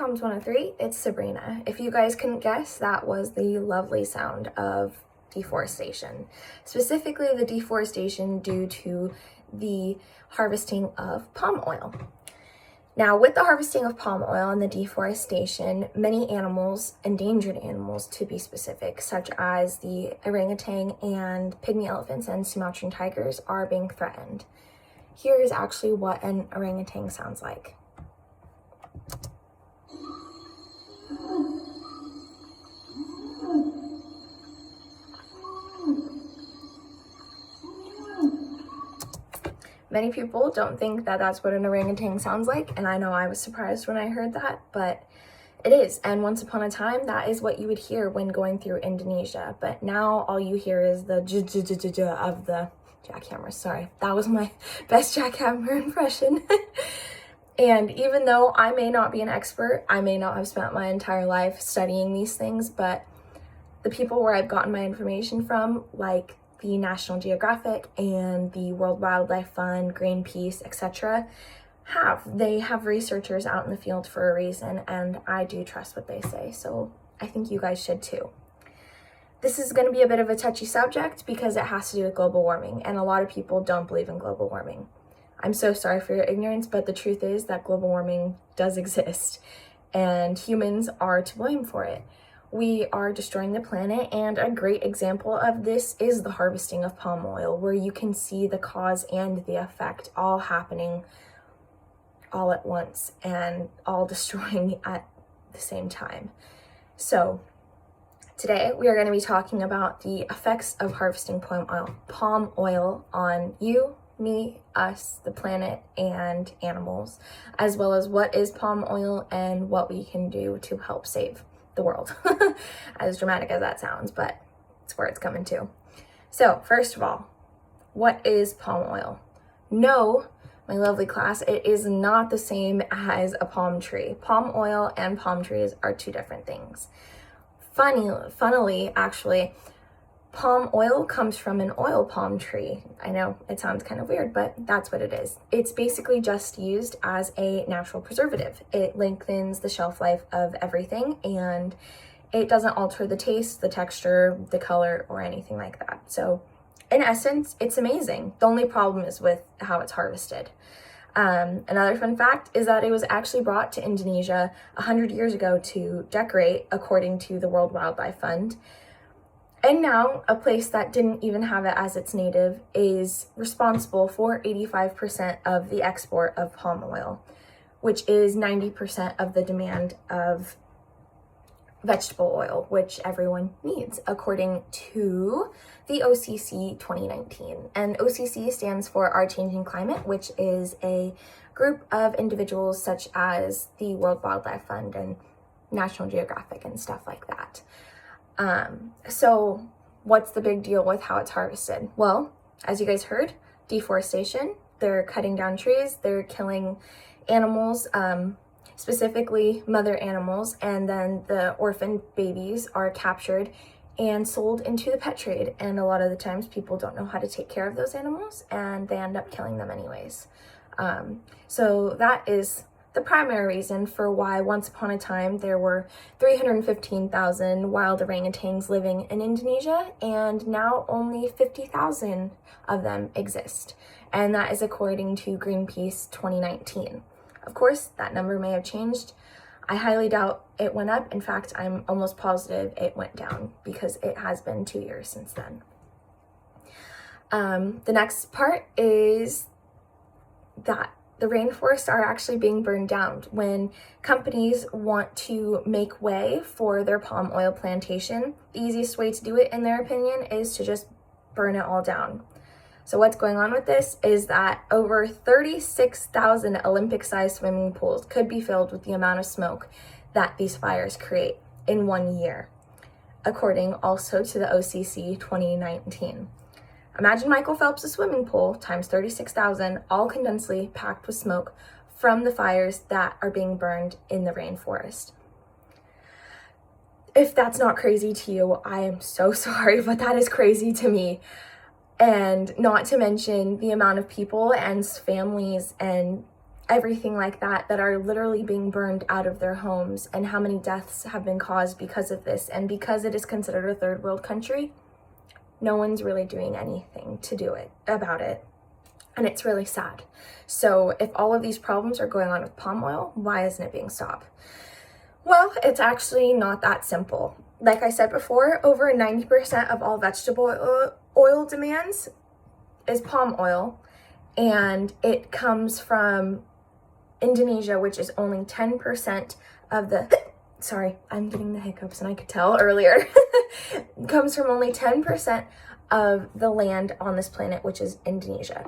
Coms103, it's Sabrina. If you guys couldn't guess, that was the lovely sound of deforestation. Specifically the deforestation due to the harvesting of palm oil. Now, with the harvesting of palm oil and the deforestation, many animals, endangered animals to be specific, such as the orangutan and pygmy elephants and Sumatran tigers, are being threatened. Here is actually what an orangutan sounds like. Many people don't think that that's what an orangutan sounds like, and I know I was surprised when I heard that, but it is. And once upon a time, that is what you would hear when going through Indonesia. But now all you hear is the j of the jackhammer. Sorry, that was my best jackhammer impression. And even though I may not be an expert, I may not have spent my entire life studying these things, but the people where I've gotten my information from, like the National Geographic and the World Wildlife Fund, Greenpeace, etc., they have researchers out in the field for a reason, and I do trust what they say, so I think you guys should too. This is going to be a bit of a touchy subject because it has to do with global warming, and a lot of people don't believe in global warming. I'm so sorry for your ignorance, but the truth is that global warming does exist, and humans are to blame for it. We are destroying the planet, and a great example of this is the harvesting of palm oil, where you can see the cause and the effect all happening all at once and all destroying at the same time. So today we are going to be talking about the effects of harvesting palm oil on you, me, us, the planet, and animals, as well as what is palm oil and what we can do to help save the world. As dramatic as that sounds, but it's where it's coming to. So first of all, what is palm oil? No, my lovely class, it is not the same as a palm tree. Palm oil and palm trees are two different things. Funnily, actually, palm oil comes from an oil palm tree. I know it sounds kind of weird, but that's what it is. It's basically just used as a natural preservative. It lengthens the shelf life of everything, and it doesn't alter the taste, the texture, the color, or anything like that. So in essence, it's amazing. The only problem is with how it's harvested. Another fun fact is that it was actually brought to Indonesia 100 years ago to decorate, according to the World Wildlife Fund. And now, a place that didn't even have it as its native is responsible for 85% of the export of palm oil, which is 90% of the demand of vegetable oil, which everyone needs, according to the OCC 2019. And OCC stands for Our Changing Climate, which is a group of individuals such as the World Wildlife Fund and National Geographic and stuff like that. So what's the big deal with how it's harvested? Well, as you guys heard, deforestation. They're cutting down trees, they're killing animals, specifically mother animals, and then the orphan babies are captured and sold into the pet trade. And a lot of the times people don't know how to take care of those animals and they end up killing them anyways. So that is the primary reason for why once upon a time there were 315,000 wild orangutans living in Indonesia, and now only 50,000 of them exist. And that is according to Greenpeace 2019. Of course, that number may have changed. I highly doubt it went up. In fact, I'm almost positive it went down because it has been 2 years since then. The next part is that the rainforests are actually being burned down. When companies want to make way for their palm oil plantation, the easiest way to do it, in their opinion, is to just burn it all down. So what's going on with this is that over 36,000 Olympic-sized swimming pools could be filled with the amount of smoke that these fires create in 1 year, according also to the OCC 2019. Imagine Michael Phelps' swimming pool times 36,000, all condensely packed with smoke from the fires that are being burned in the rainforest. If that's not crazy to you, I am so sorry, but that is crazy to me. And not to mention the amount of people and families and everything like that are literally being burned out of their homes, and how many deaths have been caused because of this. And because it is considered a third world country, no one's really doing anything to do it about it. And it's really sad. So if all of these problems are going on with palm oil, why isn't it being stopped? Well, it's actually not that simple. Like I said before, over 90% of all vegetable oil demands is palm oil, and it comes from Indonesia, which is only 10% of the, sorry, I'm getting the hiccups and I could tell earlier, comes from only 10% of the land on this planet, which is Indonesia.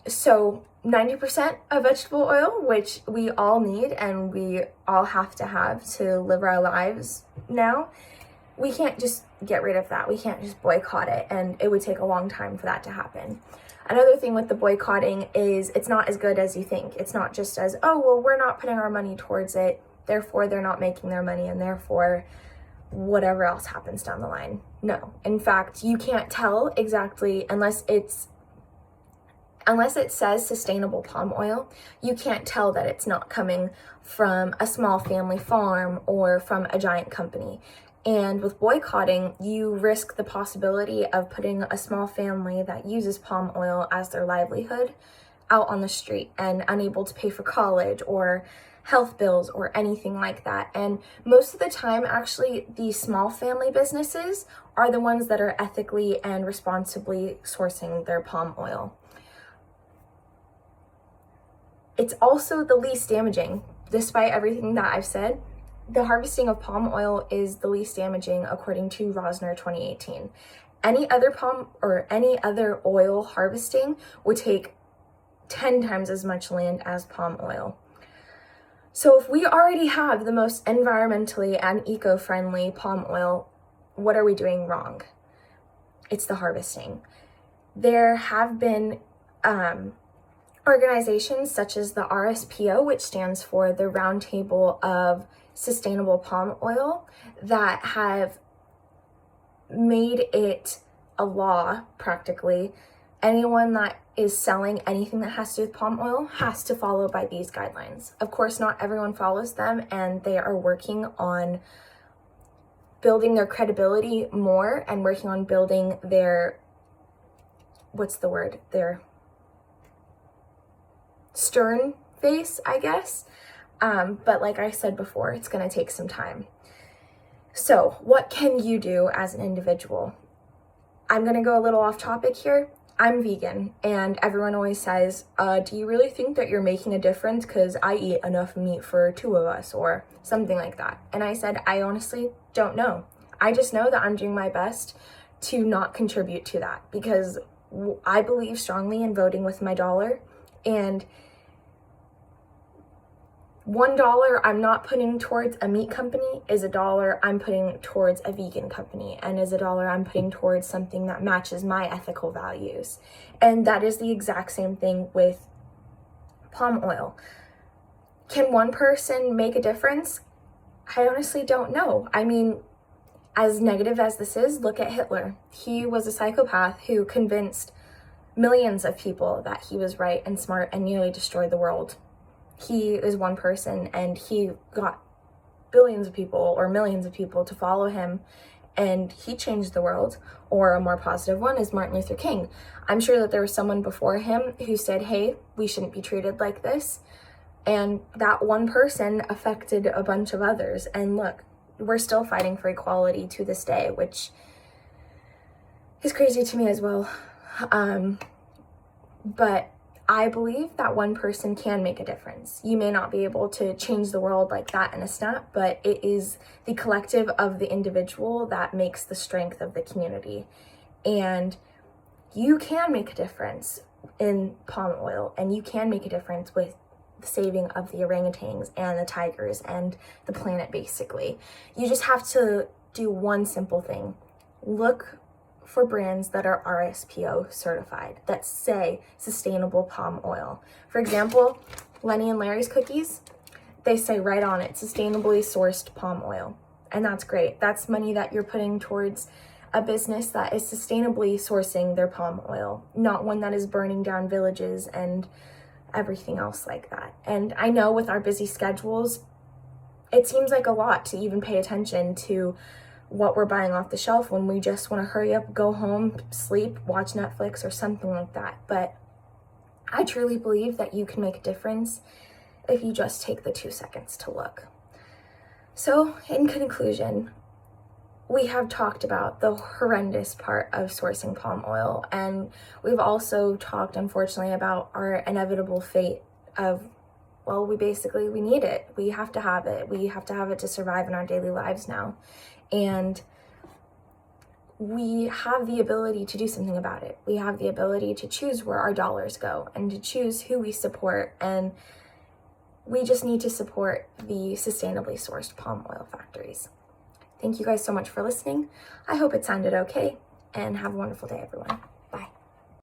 So 90% of vegetable oil, which we all need and we all have to have to live our lives now, we can't just get rid of that. We can't just boycott it, and it would take a long time for that to happen. Another thing with the boycotting is it's not as good as you think. It's not just as, oh, well, we're not putting our money towards it, therefore they're not making their money, and therefore whatever else happens down the line. No. In fact, you can't tell exactly unless it says sustainable palm oil, you can't tell that it's not coming from a small family farm or from a giant company. And with boycotting, you risk the possibility of putting a small family that uses palm oil as their livelihood out on the street and unable to pay for college or health bills or anything like that. And most of the time, actually, the small family businesses are the ones that are ethically and responsibly sourcing their palm oil. It's also the least damaging. Despite everything that I've said, the harvesting of palm oil is the least damaging according to Rosner 2018. Any other oil harvesting would take 10 times as much land as palm oil. So if we already have the most environmentally and eco-friendly palm oil, what are we doing wrong? It's the harvesting. There have been organizations such as the RSPO, which stands for the Roundtable of Sustainable Palm Oil, that have made it a law practically. Anyone that is selling anything that has to do with palm oil has to follow by these guidelines. Of course, not everyone follows them, and they are working on building their credibility more and working on building their, their stern face, I guess. But like I said before, it's going to take some time. So what can you do as an individual? I'm going to go a little off topic here. I'm vegan, and everyone always says, do you really think that you're making a difference? Because I eat enough meat for 2 of us, or something like that. And I said, I honestly don't know. I just know that I'm doing my best to not contribute to that, because I believe strongly in voting with my dollar, and $1 I'm not putting towards a meat company is $1 I'm putting towards a vegan company, and is $1 I'm putting towards something that matches my ethical values. And that is the exact same thing with palm oil. Can one person make a difference? I honestly don't know. I mean, as negative as this is, look at Hitler. He was a psychopath who convinced millions of people that he was right and smart and nearly destroyed the world. He is one person, and he got billions of people or millions of people to follow him, and he changed the world. Or a more positive one is Martin Luther King. I'm sure that there was someone before him who said, hey, we shouldn't be treated like this. And that one person affected a bunch of others. And look, we're still fighting for equality to this day, which is crazy to me as well. But I believe that one person can make a difference. You may not be able to change the world like that in a snap, but it is the collective of the individual that makes the strength of the community. And you can make a difference in palm oil, and you can make a difference with the saving of the orangutans and the tigers and the planet, basically. You just have to do one simple thing. Look for brands that are RSPO certified, that say sustainable palm oil. For example, Lenny and Larry's cookies, they say right on it, sustainably sourced palm oil. And that's great. That's money that you're putting towards a business that is sustainably sourcing their palm oil, not one that is burning down villages and everything else like that. And I know with our busy schedules, it seems like a lot to even pay attention to what we're buying off the shelf when we just want to hurry up, go home, sleep, watch Netflix or something like that. But I truly believe that you can make a difference if you just take the 2 seconds to look. So in conclusion, we have talked about the horrendous part of sourcing palm oil, and we've also talked, unfortunately, about our inevitable fate of, well, we need it. We have to have it. We have to have it to survive in our daily lives now. And we have the ability to do something about it. We have the ability to choose where our dollars go and to choose who we support. And we just need to support the sustainably sourced palm oil factories. Thank you guys so much for listening. I hope it sounded okay, and have a wonderful day, everyone.